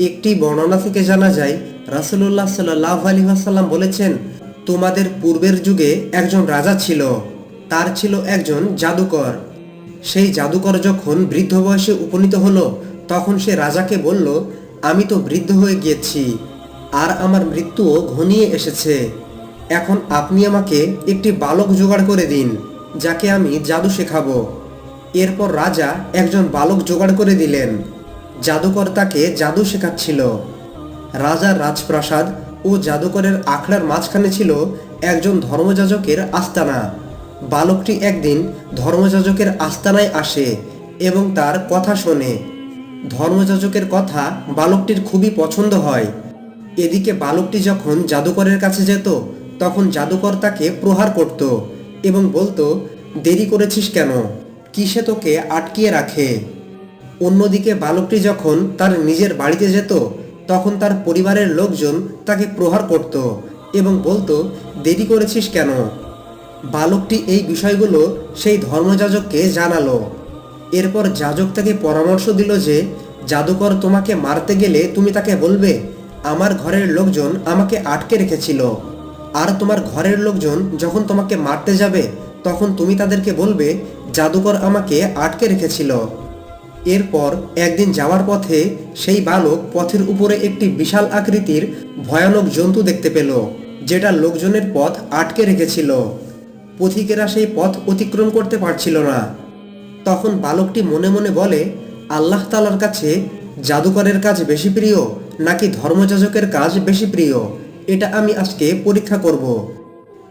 একটি বর্ণনা থেকে জানা যায় রাসূলুল্লাহ সাল্লাল্লাহু আলাইহি ওয়াসাল্লাম বলেছেন, তোমাদের পূর্বের যুগে একজন রাজা ছিল। তার ছিল একজন জাদুকর। সেই জাদুকর যখন বৃদ্ধ বয়সে উপনীত হলো, তখন সে রাজাকে বলল, আমি তো বৃদ্ধ হয়ে গিয়েছি, আর আমার মৃত্যুও ঘনিয়ে এসেছে। এখন আপনি আমাকে একটি বালক জোগাড় করে দিন, যাকে আমি জাদু শেখাবো। এরপর রাজা একজন বালক জোগাড় করে দিলেন। জাদুকর তাকে জাদু শেখাচ্ছিল। রাজার রাজপ্রাসাদ ও জাদুকরের আখড়ার মাঝখানে ছিল একজন ধর্মযাজকের আস্তানা। বালকটি একদিন ধর্মযাজকের আস্তানায় আসে এবং তার কথা শোনে। ধর্মযাজকের কথা বালকটির খুবই পছন্দ হয়। এদিকে বালকটি যখন জাদুকরের কাছে যেত, তখন জাদুকর তাকে প্রহার করত এবং বলতো, দেরি করেছিস কেন, কিসে তোকে আটকিয়ে রাখে। অন্যদিকে বালকটি যখন তার নিজের বাড়িতে যেত, তখন তার পরিবারের লোকজন তাকে প্রহার করত এবং বলতো, দেরি করেছিস কেন। বালকটি এই বিষয়গুলো সেই ধর্মযাজককে জানালো। এরপর যাজক তাকে পরামর্শ দিল যে, জাদুকর তোমাকে মারতে গেলে তুমি তাকে বলবে, আমার ঘরের লোকজন আমাকে আটকে রেখেছিল। আর তোমার ঘরের লোকজন যখন তোমাকে মারতে যাবে, তখন তুমি তাদেরকে বলবে, জাদুকর আমাকে আটকে রেখেছিল। এরপর একদিন যাওয়ার পথে সেই বালক পথের উপরে একটি বিশাল আকৃতির ভয়ানক জন্তু দেখতে পেল, যেটা লোকজনের পথ আটকে রেখেছিল। পথিকেরা সেই পথ অতিক্রম করতে পারছিল না। তখন বালকটি মনে মনে বলে, আল্লাহ তাআলার কাছে জাদুকরের কাজ বেশি প্রিয় নাকি ধর্মযাজকের কাজ বেশি প্রিয়, এটা আমি আজকে পরীক্ষা করব।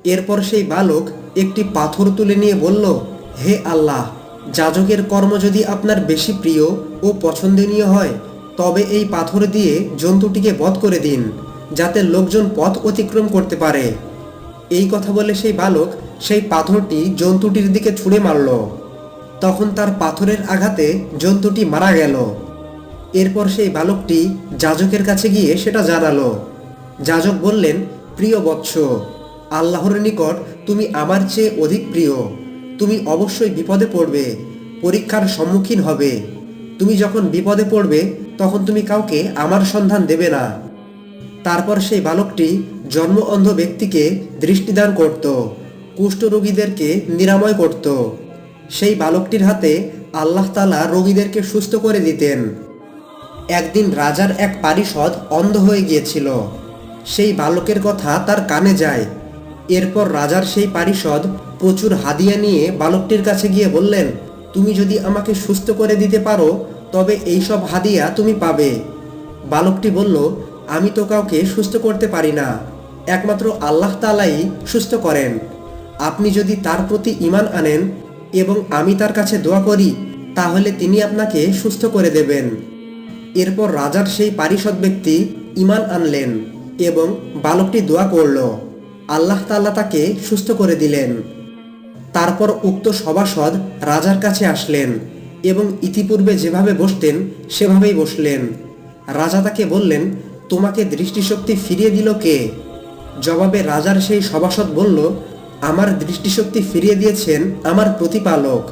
এরপর সেই বালক একটি পাথর তুলে নিয়ে বলল, হে আল্লাহ, যাজকের কর্ম যদি আপনার বেশি প্রিয় ও পছন্দনীয় হয়, তবে এই পাথর দিয়ে জন্তুটিকে বধ করে দিন, যাতে লোকজন পথ অতিক্রম করতে পারে। এই কথা বলে সেই বালক সেই পাথরটি জন্তুটির দিকে ছুঁড়ে মারল। তখন তার পাথরের আঘাতে জন্তুটি মারা গেল। এরপর সেই বালকটি যাজকের কাছে গিয়ে সেটা জানালো। যাজক বললেন, প্রিয় বৎস, আল্লাহর নিকট তুমি আমার চেয়ে অধিক প্রিয়। তুমি অবশ্যই বিপদে পড়বে, পরীক্ষার সম্মুখীন হবে। তুমি যখন বিপদে পড়বে, তখন তুমি কাউকে আমার সন্ধান দেবে না। তারপর সেই বালকটি জন্ম অন্ধ ব্যক্তিকে দৃষ্টিদান করত, কুষ্ঠরোগীদেরকে নিরাময় করত। সেই বালকটির হাতে আল্লাহ তাআলা রোগীদেরকে সুস্থ করে দিতেন। একদিন রাজার এক পারিষদ অন্ধ হয়ে গিয়েছিল। সেই বালকের কথা তার কানে যায়। এরপর রাজার সেই পারিষদ প্রচুর হাদিয়া নিয়ে বালকটির কাছে গিয়ে বললেন, তুমি যদি আমাকে সুস্থ করে দিতে পারো, তবে এই সব হাদিয়া তুমি পাবে। বালকটি বলল, আমি তো কাউকে সুস্থ করতে পারি না, একমাত্র আল্লাহ তাআলাই সুস্থ করেন। আপনি যদি তার প্রতি ঈমান আনেন এবং আমি তার কাছে দোয়া করি, তাহলে তিনি আপনাকে সুস্থ করে দেবেন। এরপর রাজার সেই পারিষদ ব্যক্তি ঈমান আনলেন এবং বালকটি দোয়া করল। আল্লাহ তাআলা তাকে সুস্থ করে দিলেন। তারপর উক্ত সভাসদ রাজার কাছে আসলেন এবং ইতিপূর্বে যেভাবে বসতেন সেভাবেই বসলেন। রাজা তাকে বললেন, তোমাকে দৃষ্টিশক্তি ফিরিয়ে দিল কে? জবাবে রাজার সেই সভাসদ বলল, আমার দৃষ্টিশক্তি ফিরিয়ে দিয়েছেন আমার প্রতিপালক।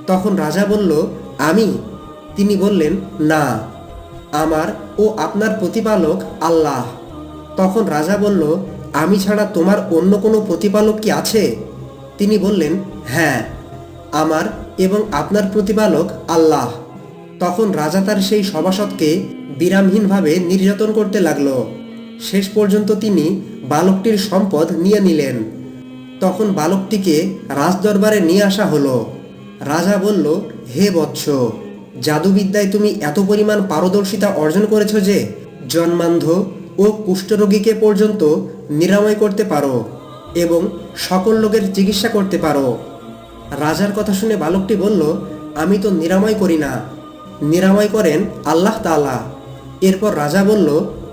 তখন রাজা বলল, আমি? তিনি বললেন, না, আমার ও আপনার প্রতিপালক আল্লাহ। তখন রাজা বলল, আমি ছাড়া তোমার অন্য কোনো প্রতিপালক কি আছে? তিনি বললেন, হ্যাঁ, আমার এবং আপনার প্রতিপালক আল্লাহ। তখন রাজা তার সেই সভাসদকে বিরামহীনভাবে নির্যাতন করতে লাগল। শেষ পর্যন্ত তিনি বালকটির সম্পদ নিয়ে নিলেন। তখন বালকটিকে রাজদরবারে নিয়ে আসা হলো। রাজা বলল, হে বৎস, জাদুবিদ্যায় তুমি এত পরিমাণ পারদর্শিতা অর্জন করেছ যে জন্মান্ধ ও কুষ্ঠরোগীকে পর্যন্ত নিরাময় করতে পারো এবং সকল লোকের চিকিৎসা করতে পারো। রাজার কথা শুনে বালকটি বলল, আমি তো নিরাময় করি না, নিরাময় করেন আল্লাহ তাআলা। এরপর রাজা বলল,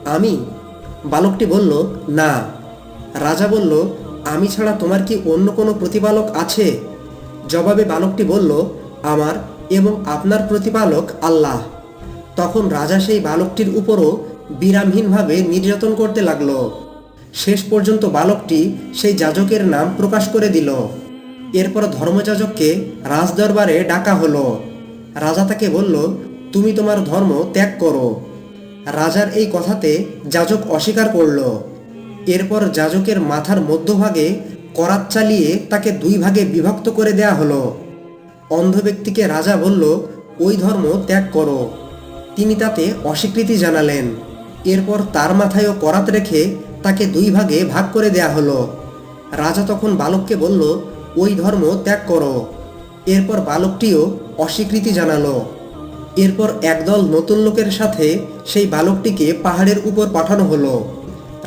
আমি? বালকটি বলল, না। রাজা বলল, আমি ছাড়া তোমার কি অন্য কোনো প্রতিপালক আছে? জবাবে বালকটি বলল, আমার এবং আপনার প্রতিপালক আল্লাহ। তখন রাজা সেই বালকটির উপরও বিরামহীনভাবে নির্যাতন করতে লাগল। শেষ পর্যন্ত বালকটি সেই যাজকের নাম প্রকাশ করে দিল। এরপর ধর্মযাজককে রাজদরবারে ডাকা হলো। রাজা তাকে বলল, তুমি তোমার ধর্ম ত্যাগ করো। রাজার এই কথাতে যাজক অস্বীকার করল। এরপর যাজকের মাথার মধ্যভাগে করাত চালিয়ে তাকে 2 ভাগে বিভক্ত করে দেয়া হলো। অন্ধ ব্যক্তিকে রাজা বলল, ওই ধর্ম ত্যাগ করো। তিনি তাতে অস্বীকৃতি জানালেন। এরপর তার মাথায়ও করাত রেখে তাকে 2 ভাগে ভাগ করে দেয়া হলো। রাজা তখন বালককে বলল, ওই ধর্ম ত্যাগ করো। এরপর বালকটিও অস্বীকৃতি জানালো। এরপর একদল নতুন লোকের সাথে সেই বালকটিকে পাহাড়ের উপর পাঠানো হলো।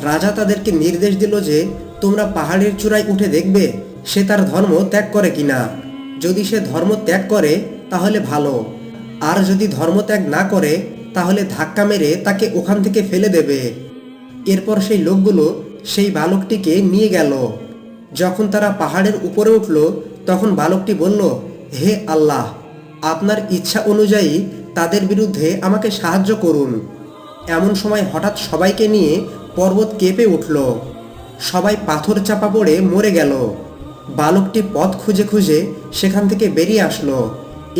রাজা তাদেরকে নির্দেশ দিল যে, তোমরা পাহাড়ের চূড়ায় উঠে দেখবে সে তার ধর্ম ত্যাগ করে কিনা। যদি সে ধর্ম ত্যাগ করে তাহলে ভালো, আর যদি ধর্ম ত্যাগ না করে তাহলে ধাক্কা মেরে তাকে ওখান থেকে ফেলে দেবে। এরপর সেই লোকগুলো সেই বালকটিকে নিয়ে গেল। যখন তারা পাহাড়ের উপরে উঠল তখন বালকটি বলল, হে আল্লাহ, আপনার ইচ্ছা অনুযায়ী তাদের বিরুদ্ধে আমাকে সাহায্য করুন। এমন সময় হঠাৎ সবাইকে নিয়ে পর্বত কেঁপে উঠল। সবাই পাথর চাপা পড়ে মরে গেল। বালকটি পথ খুঁজে খুঁজে সেখান থেকে বেরিয়ে আসলো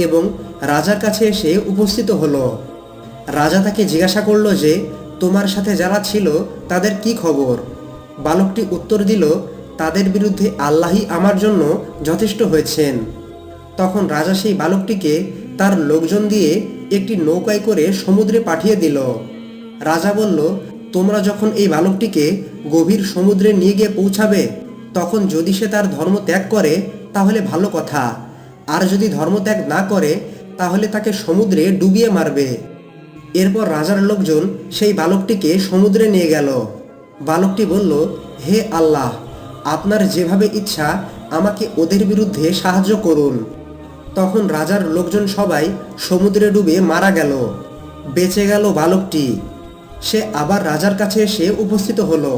এবং রাজার কাছে এসে উপস্থিত হলো। রাজা তাকে জিজ্ঞাসা করল যে, তোমার সাথে যারা ছিল তাদের কি খবর? বালকটি উত্তর দিল, তাদের বিরুদ্ধে আল্লাহই আমার জন্য যথেষ্ট হয়েছেন। তখন রাজা সেই বালকটিকে তার লোকজন দিয়ে একটি নৌকায় করে সমুদ্রে পাঠিয়ে দিল। রাজা বলল, তোমরা যখন এই বালকটিকে গভীর সমুদ্রে নিয়ে গিয়ে পৌঁছাবে তখন যদি সে তার ধর্ম ত্যাগ করে তাহলে ভালো কথা, আর যদি ধর্ম ত্যাগ না করে তাহলে তাকে সমুদ্রে ডুবিয়ে মারবে। এরপর রাজার লোকজন সেই বালকটিকে সমুদ্রে নিয়ে গেল। বালকটি বলল, হে আল্লাহ, আপনার যেভাবে ইচ্ছা আমাকে ওদের বিরুদ্ধে সাহায্য করুন। তখন রাজার লোকজন সবাই সমুদ্রে ডুবে মারা গেল। বেঁচে গেল বালকটি। সে আবার রাজার কাছে এসে উপস্থিত হলো।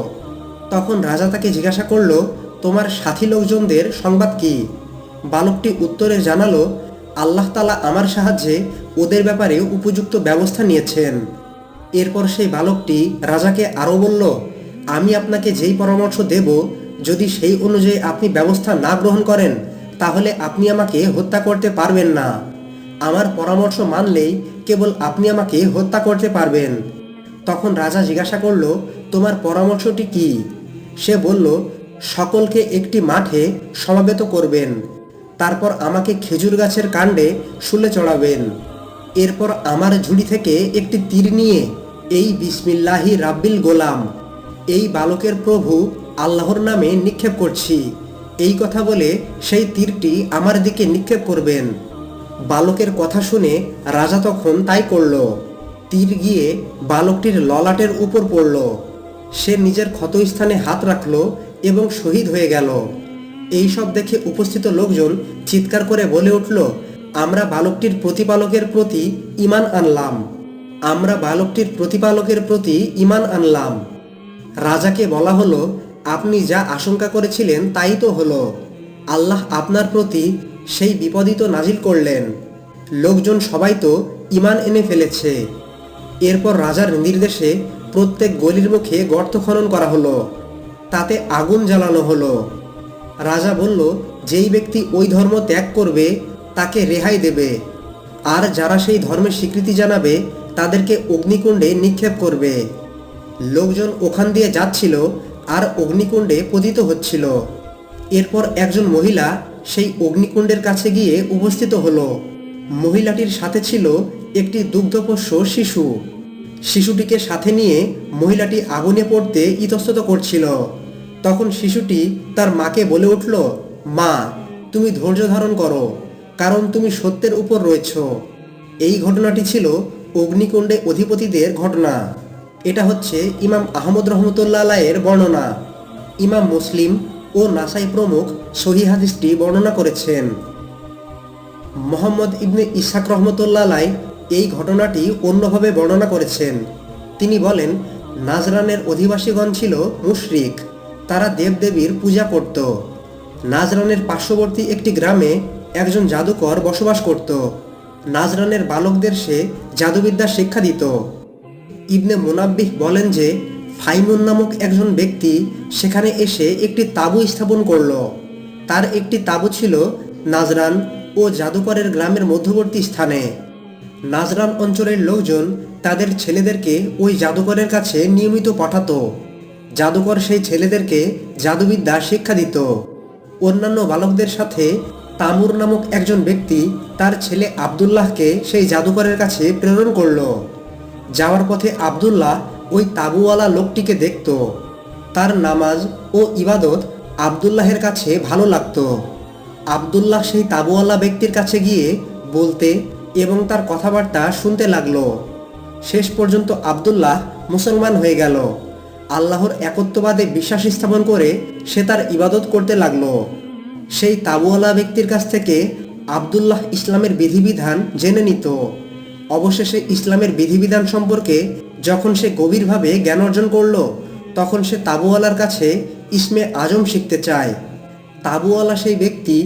তখন রাজা তাকে জিজ্ঞাসা করল, তোমার সাথী লোকজনদের সংবাদ কি? বালকটি উত্তরে জানালো, আল্লাহ তাআলা আমার সাহায্যে ওদের ব্যাপারে উপযুক্ত ব্যবস্থা নিয়েছেন। এরপর সেই বালকটি রাজাকে আরও বলল, আমি আপনাকে যেই পরামর্শ দেব, যদি সেই অনুযায়ী আপনি ব্যবস্থা না গ্রহণ করেন তাহলে আপনি আমাকে হত্যা করতে পারবেন না। আমার পরামর্শ মানলেই কেবল আপনি আমাকে হত্যা করতে পারবেন। তখন রাজা জিজ্ঞাসা করল, তোমার পরামর্শটি কি? সে বলল, সকলকে একটি মাঠে সমাবেত করবেন, তারপর আমাকে খেজুর গাছের কাণ্ডে শুলে চড়াবেন। এরপর আমার ঝুড়ি থেকে একটি তীর নিয়ে এই বিসমিল্লাহি রাব্বিল গোলাম, এই বালকের প্রভু আল্লাহর নামে নিক্ষেপ করছি, এই কথা বলে সেই তীরটি আমার দিকে নিক্ষেপ করবেন। বালকের কথা শুনে রাজা তখন তাই করল। তীর গিয়ে বালকটির ললাটের উপর পড়ল। সে নিজের ক্ষতস্থানে হাত রাখল এবং শহীদ হয়ে গেল। এই সব দেখে উপস্থিত লোকজন চিৎকার করে বলে উঠল, আমরা বালকটির প্রতিপালকের প্রতি ঈমান আনলাম, আমরা বালকটির প্রতিপালকের প্রতি ঈমান আনলাম। রাজাকে বলা হলো, আপনি যা আশঙ্কা করেছিলেন তাই তো হলো। আল্লাহ আপনার প্রতি সেই বিপদই তো নাজিল করলেন। লোকজন সবাই তো ঈমান এনে ফেলেছে। এরপর রাজার নির্দেশে প্রত্যেক গলির মুখে গর্ত খনন করা হলো, তাতে আগুন জ্বালানো হলো। রাজা বলল, যেই ব্যক্তি ওই ধর্ম ত্যাগ করবে তাকে রেহাই দেবে, আর যারা সেই ধর্মের স্বীকৃতি জানাবে তাদেরকে অগ্নিকুণ্ডে নিক্ষেপ করবে। লোকজন ওখান দিয়ে যাচ্ছিল আর অগ্নিকুণ্ডে পতিত হচ্ছিল। এরপর একজন মহিলা সেই অগ্নিকুণ্ডের কাছে গিয়ে উপস্থিত হলো। মহিলাটির সাথে ছিল একটি দুগ্ধপোষ্য শিশু। শিশুটিকে সাথে নিয়ে মহিলাটি আগুনে পড়তে ইতস্তত করছিল। তখন শিশুটি তার মাকে বলে উঠল, মা, তুমি ধৈর্য ধারণ করো, কারণ তুমি সত্যের উপর রয়েছ। এই ঘটনাটি ছিল অগ্নিকুণ্ডে অধিপতিদের ঘটনা। এটা হচ্ছে ইমাম আহমদ রহমতুল্লাহ আলাইয়ের বর্ণনা। ইমাম মুসলিম ও নাসাই প্রমুখ সহিহ হাদিসটি বর্ণনা করেছেন। মোহাম্মদ ইবনে ইসহাক রহমতুল্লাহ আলাই এই ঘটনাটি অন্যভাবে বর্ণনা করেছেন। তিনি বলেন, নাজরানের অধিবাসীগণ ছিল মুশরিক, তারা দেবদেবীর পূজা করত। নাজরানের পার্শ্ববর্তী একটি গ্রামে একজন জাদুকর বসবাস করত। নাজরানের বালকদের সে জাদুবিদ্যা শিক্ষা দিত। ইবনে মুনাব্বিহ বলেন যে, ফাইমুন নামক একজন ব্যক্তি সেখানে এসে একটি তাঁবু স্থাপন করল। তার একটি তাঁবু ছিল নাজরান ও জাদুকরের গ্রামের মধ্যবর্তী স্থানে। নাজরান অঞ্চলের লোকজন তাদের ছেলেদেরকে ওই জাদুকরের কাছে নিয়মিত পাঠাতো। জাদুকর সেই ছেলেদেরকে জাদুবিদ্যা শিক্ষা দিত। অন্যান্য বালকদের সাথে তামুর নামক একজন ব্যক্তি তার ছেলে আব্দুল্লাহকে সেই জাদুকরের কাছে প্রেরণ করল। যাওয়ার পথে আব্দুল্লাহ ওই তাবুওয়ালা লোকটিকে দেখত। তার নামাজ ও ইবাদত আব্দুল্লাহের কাছে ভালো লাগত। আব্দুল্লাহ সেই তাবুওয়ালা ব্যক্তির কাছে গিয়ে বলতে এবং তার কথাবার্তা শুনতে লাগলো। শেষ পর্যন্ত আব্দুল্লাহ মুসলমান হয়ে গেল। আল্লাহর একত্ববাদে বিশ্বাস স্থাপন করে সে তার ইবাদত করতে লাগলো। সেই তাবুওয়ালা ব্যক্তির কাছ থেকে আব্দুল্লাহ ইসলামের বিধিবিধান জেনে নিত। অবশেষে ইসলামের বিধিবিধান সম্পর্কে যখন সে গভীরভাবে জ্ঞান অর্জন করল, তখন সে তাবুওয়ালার কাছে ইসমে আজম শিখতে চায়। তাবুওয়ালা সেই ব্যক্তি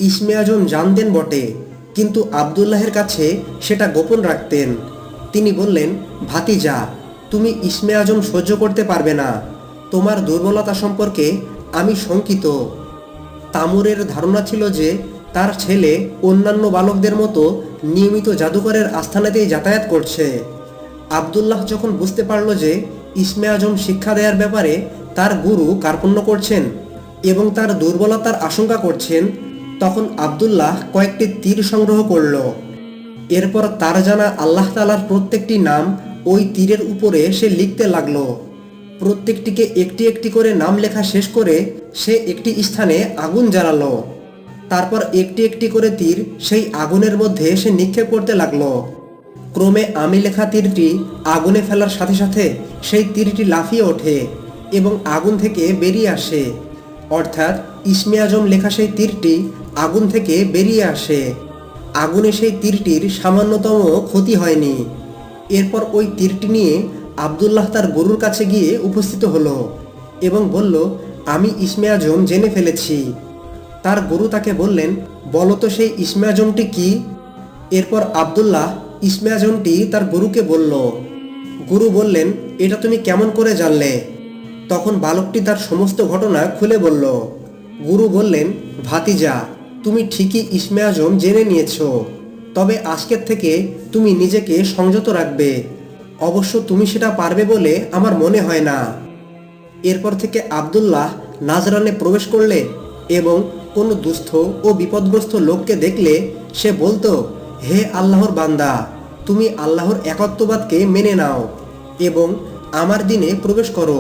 ইসমে আজম জানতেন বটে, কিন্তু আব্দুল্লাহের কাছে সেটা গোপন রাখতেন। তিনি বললেন, ভাতিজা, তুমি ইসমে আজম সহ্য করতে পারবে না। তোমার দুর্বলতা সম্পর্কে আমি শঙ্কিত। তামুরের ধারণা ছিল যে তার ছেলে অন্যান্য বালকদের মতো নিয়মিত জাদুকরের আস্থানাতেই যাতায়াত করছে। আব্দুল্লাহ যখন বুঝতে পারল যে ইসমে আজম শিক্ষা দেওয়ার ব্যাপারে তার গুরু কার্পণ্য করছেন এবং তার দুর্বলতার আশঙ্কা করছেন, তখন আব্দুল্লাহ কয়েকটি তীর সংগ্রহ করল। এরপর তার জানা আল্লাহ তাআলার প্রত্যেকটি নাম ওই তীরের উপরে সে লিখতে লাগলো। প্রত্যেকটিকে একটি একটি করে নাম লেখা শেষ করে সে একটি স্থানে আগুন জ্বালালো। তারপর একটি একটি করে তীর সেই আগুনের মধ্যে সে নিক্ষেপ করতে লাগলো। ক্রমে আমি লেখা তীরটি আগুনে ফেলার সাথে সাথে সেই তীরটি লাফিয়ে ওঠে এবং আগুন থেকে বেরিয়ে আসে। অর্থাৎ ইসমে আজম লেখা সেই তীরটি আগুন থেকে বেরিয়ে আসে। আগুনে সেই তীরটির সামান্যতম ক্ষতি হয়নি। এরপর ওই তীরটি নিয়ে আব্দুল্লাহ তার গুরুর কাছে গিয়ে উপস্থিত হলো এবং বলল, আমি ইসমে আজম জেনে ফেলেছি। তার গুরু তাকে বললেন, বলো তো সেই ইসমে আজমটি কি? এরপর আব্দুল্লাহ ইসমে আজমটি তার গুরুকে বলল। গুরু বললেন, এটা তুমি কেমন করে জানলে? তখন বালকটি তার সমস্ত ঘটনা খুলে বলল। গুরু বললেন, ভাতিজা, তুমি ঠিকই ইসমে আজম জেনে নিয়েছ, তবে আজকের থেকে তুমি নিজেকে সংযত রাখবে। অবশ্য তুমি সেটা পারবে বলে আমার মনে হয় না। এরপর থেকে আব্দুল্লাহ নাজরানে প্রবেশ করলে এবং কোনো দুস্থ ও বিপদগ্রস্ত লোককে দেখলে সে বলতো, হে আল্লাহর বান্দা, তুমি আল্লাহর একত্ববাদকে মেনে নাও এবং আমার দিনে প্রবেশ করো।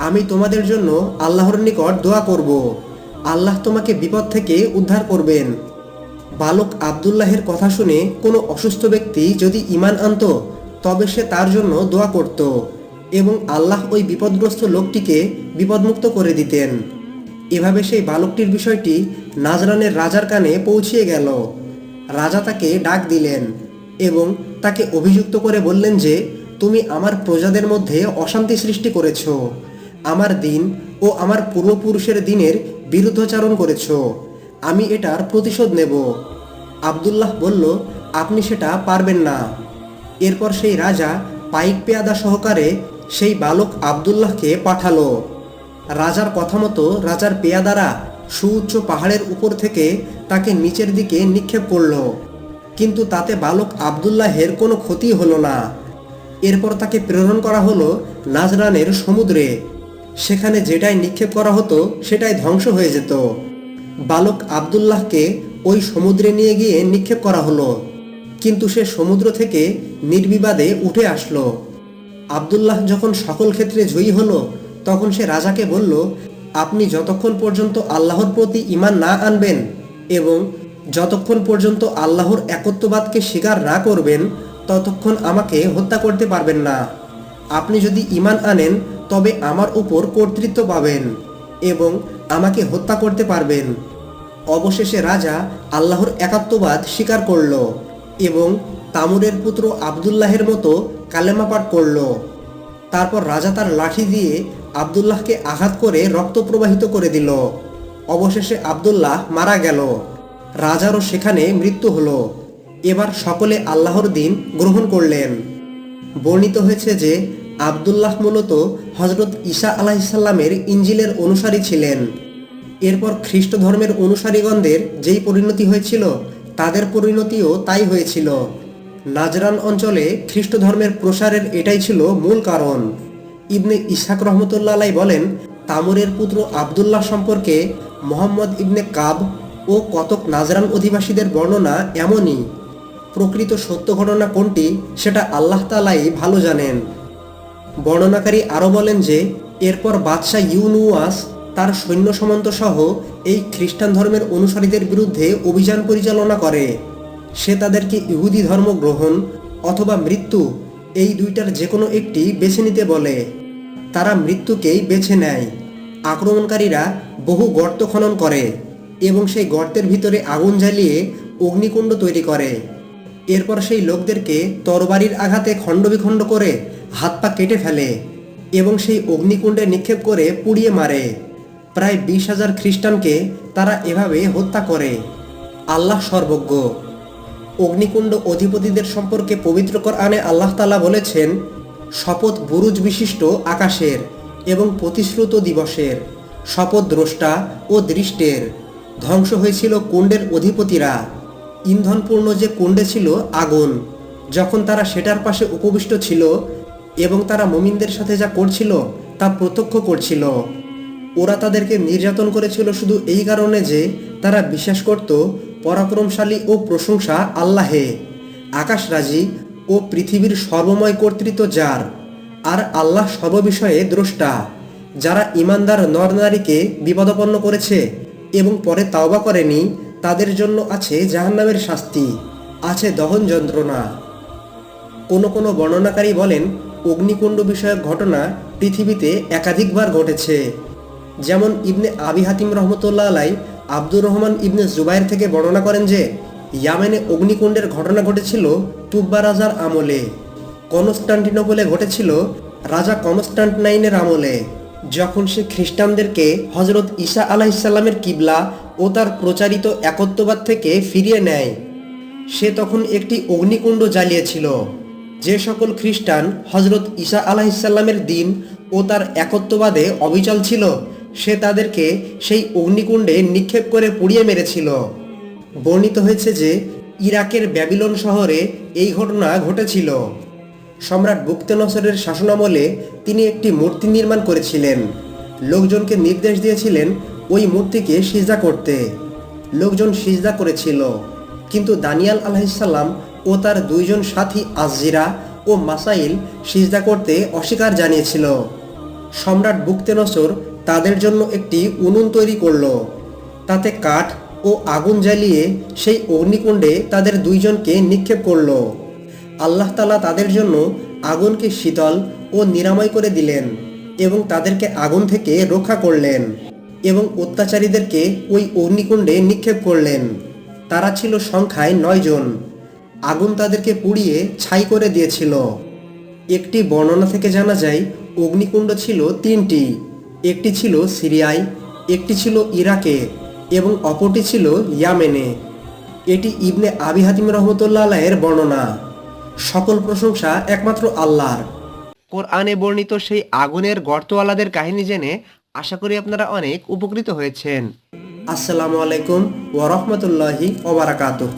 আমি তোমাদের জন্য আল্লাহর নিকট দোয়া করব। আল্লাহ তোমাকে বিপদ থেকে উদ্ধার করবেন। বালক আব্দুল্লাহের কথা শুনে কোনো অসুস্থ ব্যক্তি যদি ঈমান আনত, তবে সে তার জন্য দোয়া করত এবং আল্লাহ ওই বিপদগ্রস্ত লোকটিকে বিপদমুক্ত করে দিতেন। এভাবে সেই বালকটির বিষয়টি নাজরানের রাজার কানে পৌঁছিয়ে গেল। রাজা তাকে ডাক দিলেন এবং তাকে অভিযুক্ত করে বললেন যে, তুমি আমার প্রজাদের মধ্যে অশান্তি সৃষ্টি করেছ, আমার দিন ও আমার পূর্বপুরুষের দিনের বিরুদ্ধাচরণ করেছ। আমি এটার প্রতিশোধ নেব। আব্দুল্লাহ বলল, আপনি সেটা পারবেন না। এরপর সেই রাজা পাইক পেয়াদা সহকারে সেই বালক আব্দুল্লাহকে পাঠালো। রাজার কথা মতো রাজার পেয়াদারা সুউচ্চ পাহাড়ের উপর থেকে তাকে নিচের দিকে নিক্ষেপ করল, কিন্তু তাতে বালক আব্দুল্লাহের কোনো ক্ষতি হলো না। এরপর তাকে প্রেরণ করা হলো নাজরানের সমুদ্রে। সেখানে যেটাই নিক্ষেপ করা হতো সেটাই ধ্বংস হয়ে যেত। বালক আব্দুল্লাহকে ওই সমুদ্রে নিয়ে গিয়ে নিক্ষেপ করা হলো, কিন্তু সে সমুদ্র থেকে নির্বিবাদে উঠে আসলো। আব্দুল্লাহ যখন সকল ক্ষেত্রে জয়ী হলো, তখন সে রাজাকে বলল, আপনি যতক্ষণ পর্যন্ত আল্লাহর প্রতি ঈমান না আনবেন এবং যতক্ষণ পর্যন্ত আল্লাহর একত্ববাদকে স্বীকার না করবেন, ততক্ষণ আমাকে হত্যা করতে পারবেন না। আপনি যদি ঈমান আনেন, তবে আমার উপর কর্তৃত্ব পাবেন এবং আমাকে হত্যা করতে পারবেন। অবশেষে রাজা আল্লাহর একাত্মবাদ স্বীকার করল এবং তামুরের পুত্র আব্দুল্লাহের মতো কালেমা পাঠ করল। তারপর রাজা তার লাঠি দিয়ে আব্দুল্লাহকে আঘাত করে রক্ত প্রবাহিত করে দিল। অবশেষে আব্দুল্লাহ মারা গেল। রাজারও সেখানে মৃত্যু হলো। এবার সকলে আল্লাহর দিন গ্রহণ করলেন। বর্ণিত হয়েছে যে আব্দুল্লাহ মূলত হজরত ঈসা আলাইহিসসালামের ইঞ্জিলের অনুসারী ছিলেন। এরপর খ্রিস্ট ধর্মের অনুসারীগণদের যেই পরিণতি হয়েছিল, তাদের পরিণতিও তাই হয়েছিল। নাজরান অঞ্চলে খ্রিস্ট ধর্মের প্রসারের এটাই ছিল মূল কারণ। ইবনে ইসহাক রহমতুল্লাহ আলাই বলেন, তামুরের পুত্র আবদুল্লাহ সম্পর্কে মোহাম্মদ ইবনে কাব ও কতক নাজরান অধিবাসীদের বর্ণনা এমনই। প্রকৃত সত্য ঘটনা কোনটি সেটা আল্লাহ তাআলাই ভালো জানেন। বর্ণনাকারী আরও বলেন যে এরপর বাদশাহ ইউনুওয়াস তার সৈন্য সামন্ত সহ এই খ্রিস্টান ধর্মের অনুসারীদের বিরুদ্ধে অভিযান পরিচালনা করে। সে তাদেরকে ইহুদি ধর্ম গ্রহণ অথবা মৃত্যু, এই দুইটার যে কোনো একটি বেছে নিতে বলে। তারা মৃত্যুকেই বেছে নেয়। আক্রমণকারীরা বহু গর্ত খনন করে এবং সেই গর্তের ভিতরে আগুন জ্বালিয়ে অগ্নিকুণ্ড তৈরি করে। এরপর সেই লোকদেরকে তরবারির আঘাতে খণ্ডবিখণ্ড করে হাত পা কেটে ফেলে এবং সেই অগ্নিকুণ্ডে নিক্ষেপ করে পুড়িয়ে মারে। প্রায় 20,000 খ্রিস্টানকে তারা এভাবে হত্যা করে। আল্লাহ সর্বজ্ঞ। অগ্নিকুণ্ড অধিপতিদের সম্পর্কে পবিত্র কোরআনে আল্লাহ তাআলা বলেছেন, শপথ বুরুজ বিশিষ্ট আকাশের এবং প্রতিশ্রুত দিবসের, শপথ দ্রষ্টা ও দৃষ্টের। ধ্বংস হয়েছিল কুণ্ডের অধিপতিরা। ইন্ধনপূর্ণ যে কুণ্ডে ছিল আগুন, যখন তারা সেটার পাশে উপবিষ্ট ছিল এবং তারা মুমিনদের সাথে যা করছিল তা প্রত্যক্ষ করছিল। ওরা তাদেরকে নির্যাতন করেছিল শুধু এই কারণে যে তারা বিশ্বাস করত পরাক্রমশালী ও প্রশংসা আল্লাহে, আকাশরাজি ও পৃথিবীর সর্বময় কর্তৃত্ব যার, আর আল্লাহ সর্ববিষয়ে দ্রষ্টা। যারা ঈমানদার নরনারীকে বিপদাপন্ন করেছে এবং পরে তাওবা করেনি, তাদের জন্য আছে জাহান্নামের শাস্তি, আছে দহন যন্ত্রণা। কোনো কোনো বর্ণনাকারী বলেন, অগ্নিকুণ্ড বিষয়ক ঘটনা পৃথিবীতে একাধিকবার ঘটেছে। যেমন ইবনে আবি হাতিম রহমতুল্লাহ আলাই আব্দুর রহমান ইবনে জুবাইর থেকে বর্ণনা করেন যে ইয়ামেনে অগ্নিকুণ্ডের ঘটনা ঘটেছিল তুব্বা রাজার আমলে। কনস্টান্টিনোপলে ঘটেছিল রাজা কনস্টান্টাইনের আমলে, যখন সে খ্রিস্টানদেরকে হজরত ঈসা আলাইহিসসালামের কিবলা ও তার প্রচারিত একত্ববাদ থেকে ফিরিয়ে নেয়। সে তখন একটি অগ্নিকুণ্ড জ্বালিয়েছিল। যে সকল খ্রিস্টান হজরত ঈসা আলাইহিসসালামের দিন ও তার একত্ববাদে অবিচল ছিল, সে তাদেরকে সেই অগ্নিকুণ্ডে নিক্ষেপ করে পুড়িয়ে মেরেছিল। বর্ণিত হয়েছে যে ইরাকের ব্যাবিলন শহরে এই ঘটনা ঘটেছিল। সম্রাট বুকতেনসরের শাসনামলে তিনি একটি মূর্তি নির্মাণ করেছিলেন। লোকজনকে নির্দেশ দিয়েছিলেন ওই মূর্তিকে সিজদা করতে। লোকজন সিজদা করেছিল, কিন্তু দানিয়াল আলাইহিসসালাম ও তার দুইজন সাথী আজজিরা ও মাসাইল সিজদা করতে অস্বীকার জানিয়েছিল। সম্রাট বুকতেনসর তাদের জন্য একটি উনুন তৈরি করল। তাতে কাঠ ও আগুন জ্বালিয়ে সেই অগ্নিকুণ্ডে তাদের দুইজনকে নিক্ষেপ করল। আল্লাহ তাআলা তাদের জন্য আগুনকে শীতল ও নিরাময় করে দিলেন এবং তাদেরকে আগুন থেকে রক্ষা করলেন এবং অত্যাচারীদেরকে ওই অগ্নিকুণ্ডে নিক্ষেপ করলেন। তারা ছিল সংখ্যায় 9 জন। আগুন তাদেরকে পুড়িয়ে ছাই করে দিয়েছিল। একটি বর্ণনা থেকে জানা যায় অগ্নিকুণ্ড ছিল 3টি। একটি ছিল সিরিয়ায়, একটি ছিল ইরাকে এবং অপরটি ছিল ইয়ামেনে। এটি ইবনে আবি হাতিম রহমতুল্লাহ আলাইয়ের বর্ণনা। সকল প্রশংসা একমাত্র আল্লাহর। কোরআনে বর্ণিত সেই আগুনের গর্তওয়ালাদের কাহিনী জেনে আশা করি আপনারা অনেক উপকৃত হয়েছেন। আসসালামু আলাইকুম ওয়া রাহমাতুল্লাহি ওয়া বারাকাতুহু।